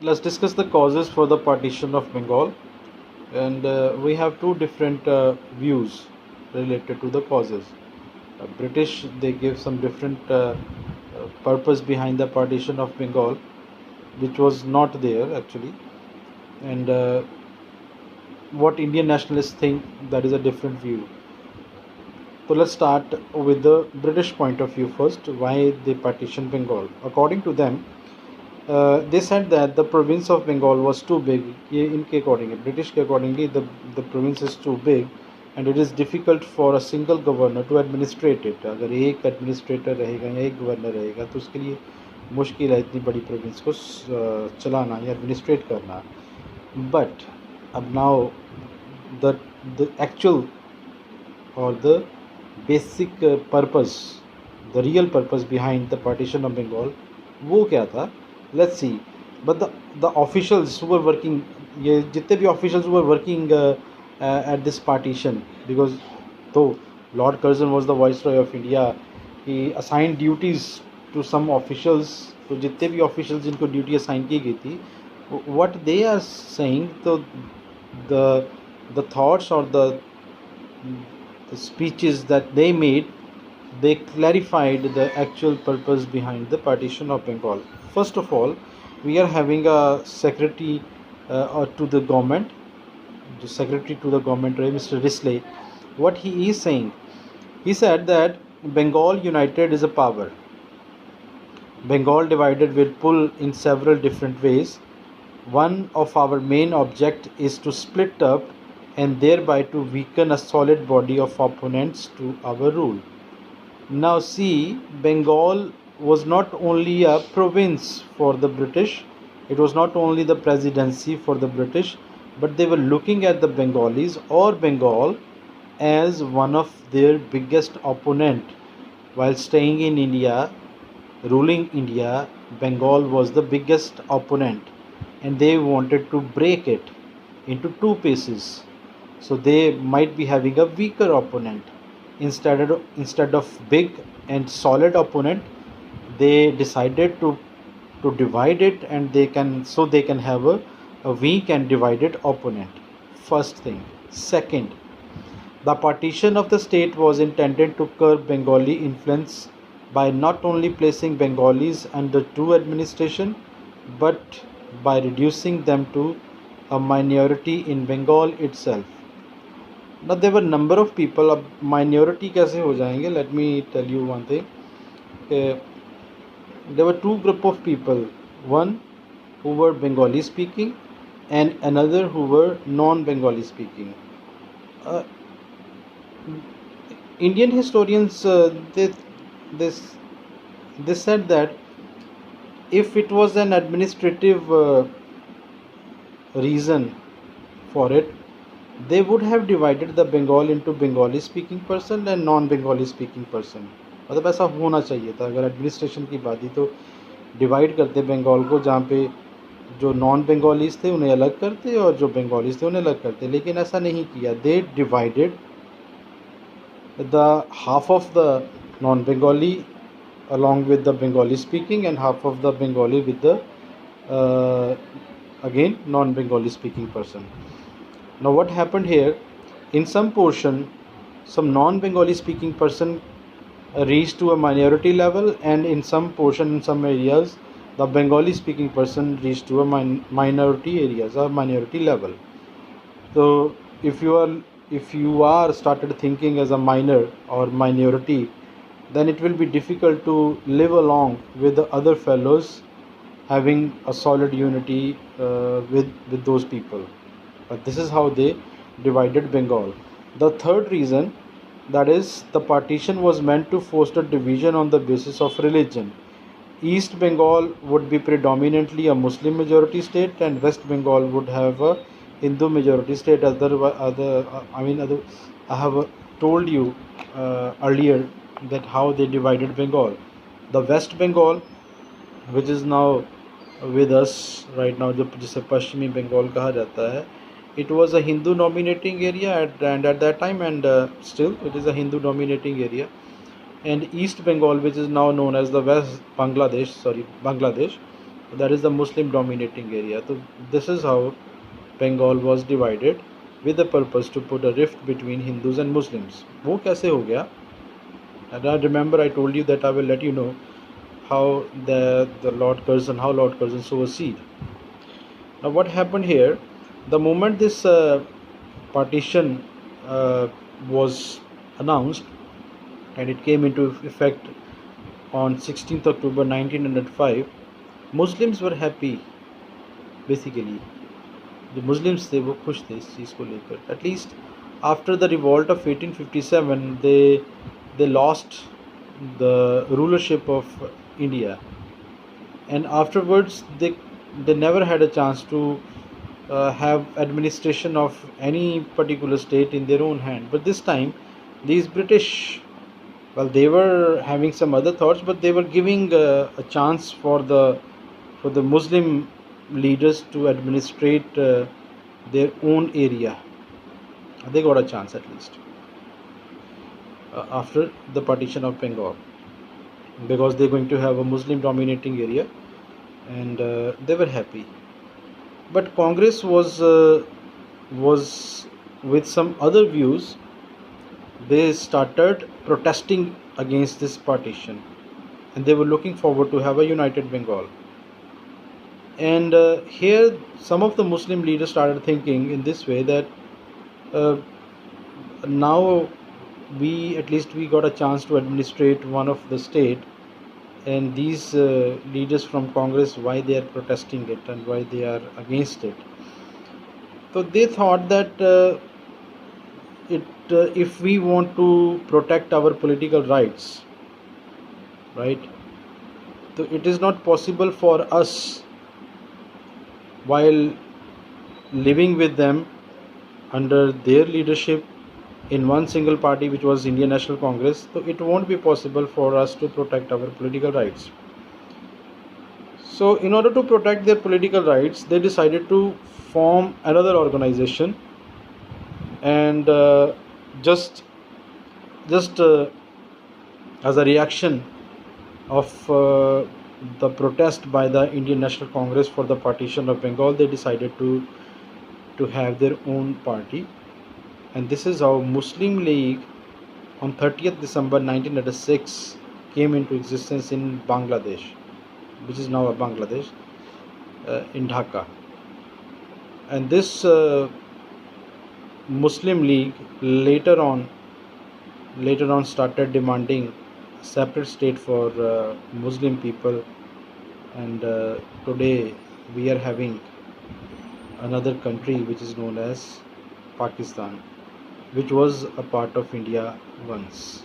let's discuss the causes for the partition of Bengal, and we have two different views related to the causes. British, they give some different purpose behind the partition of Bengal, which was not there actually, and what Indian nationalists think, that is a different view. So let's start with the British point of view first. Why they partitioned Bengal? According to them, they said that the province of Bengal was too big. इनके according, British के accordingly, the province is too big, and it is difficult for a single governor to administrate it. अगर एक administrator रहेगा या एक governor रहेगा तो उसके लिए मुश्किल है इतनी बड़ी province को चलाना या administrate करना. But अब now the actual or the basic purpose, the real purpose behind the partition of Bengal, वो क्या था? Let's see. But the officials who were working, ये जितने भी officials who were working at this partition, because though Lord Curzon was the Viceroy of India, he assigned duties to some officials. तो जितने भी officials जिनको duty assign की गई थी, what they are saying, तो the thoughts or the speeches that they made, they clarified the actual purpose behind the partition of Bengal. First of all, we are having a secretary to the government, Mr. Risley. What he is saying, he said that Bengal united is a power. Bengal divided will pull in several different ways. One of our main object is to split up and thereby to weaken a solid body of opponents to our rule. Now see, Bengal was not only a province for the British, it was not only the presidency for the British, but they were looking at the Bengalis or Bengal as one of their biggest opponent. While staying in India, ruling India, Bengal was the biggest opponent, and they wanted to break it into two pieces. So they might be having a weaker opponent. Instead of big and solid opponent, they decided to divide it, and they can have a weak and divided opponent. First thing. Second, the partition of the state was intended to curb Bengali influence by not only placing Bengalis under two administration, but by reducing them to a minority in Bengal itself. Now there were number of people. अब minority कैसे हो जाएंगे? Let me tell you one thing. There were two group of people. One who were Bengali speaking, and another who were non-Bengali speaking. Indian historians they said that if it was an administrative reason for it, they would have divided the Bengal into Bengali speaking person and non-Bengali speaking person. मतलब ऐसा होना चाहिए था. अगर administration की बात ही तो divide करते बंगाल को, जहाँ पे जो नॉन बंगालीज थे उन्हें अलग करते और जो बंगालीज थे उन्हें अलग करते, लेकिन ऐसा नहीं किया. They divided the half of the non Bengali along with the Bengali speaking and half of the Bengali with the again non-Bengali speaking person. Now what happened here, in some portion some non-Bengali speaking person reached to a minority level, and in some portion, in some areas, the Bengali speaking person reached to a minority areas or minority level. So if you are started thinking as a minor or minority, then it will be difficult to live along with the other fellows, having a solid unity with those people. But this is how they divided Bengal. The third reason, that is, the partition was meant to foster division on the basis of religion. East Bengal would be predominantly a Muslim majority state, and West Bengal would have a Hindu majority state. I have told you earlier that how they divided Bengal. The West Bengal, which is now with us right now, जिसे पश्चिमी बंगाल कहा जाता है, it was a Hindu dominating area and at that time, and still it is a Hindu dominating area. And East Bengal, which is now known as the Bangladesh, that is the Muslim dominating area. So this is how Bengal was divided with the purpose to put a rift between Hindus and Muslims. वो कैसे हो गया? And I remember I told you that I will let you know how the Lord Curzon sowed a seed. Now what happened here? The moment this partition was announced and it came into effect on 16th October 1905, Muslims were happy. Basically, the Muslims they were खुश थे इस चीज़ को लेकर. At least after the revolt of 1857, they lost the rulership of India, and afterwards they never had a chance to have administration of any particular state in their own hand. But this time, these British, well, they were having some other thoughts, but they were giving a chance for the Muslim leaders to administrate their own area. They got a chance at least after the partition of Bengal, because they're going to have a Muslim dominating area, and they were happy. But Congress was with some other views. They started protesting against this partition, and they were looking forward to have a united Bengal. And here some of the Muslim leaders started thinking in this way that now we got a chance to administrate one of the state, and these leaders from Congress, why they are protesting it and why they are against it. So they thought that if we want to protect our political rights, right, so it is not possible for us, while living with them under their leadership in one single party, which was Indian National Congress, so it won't be possible for us to protect our political rights. So in order to protect their political rights, they decided to form another organization, and just as a reaction of the protest by the Indian National Congress for the partition of Bengal, they decided to have their own party. And this is how Muslim League on 30th December 1986 came into existence in Bangladesh, which is now a Bangladesh, in Dhaka. And this Muslim League later on started demanding a separate state for Muslim people, and today we are having another country which is known as Pakistan, which was a part of India once.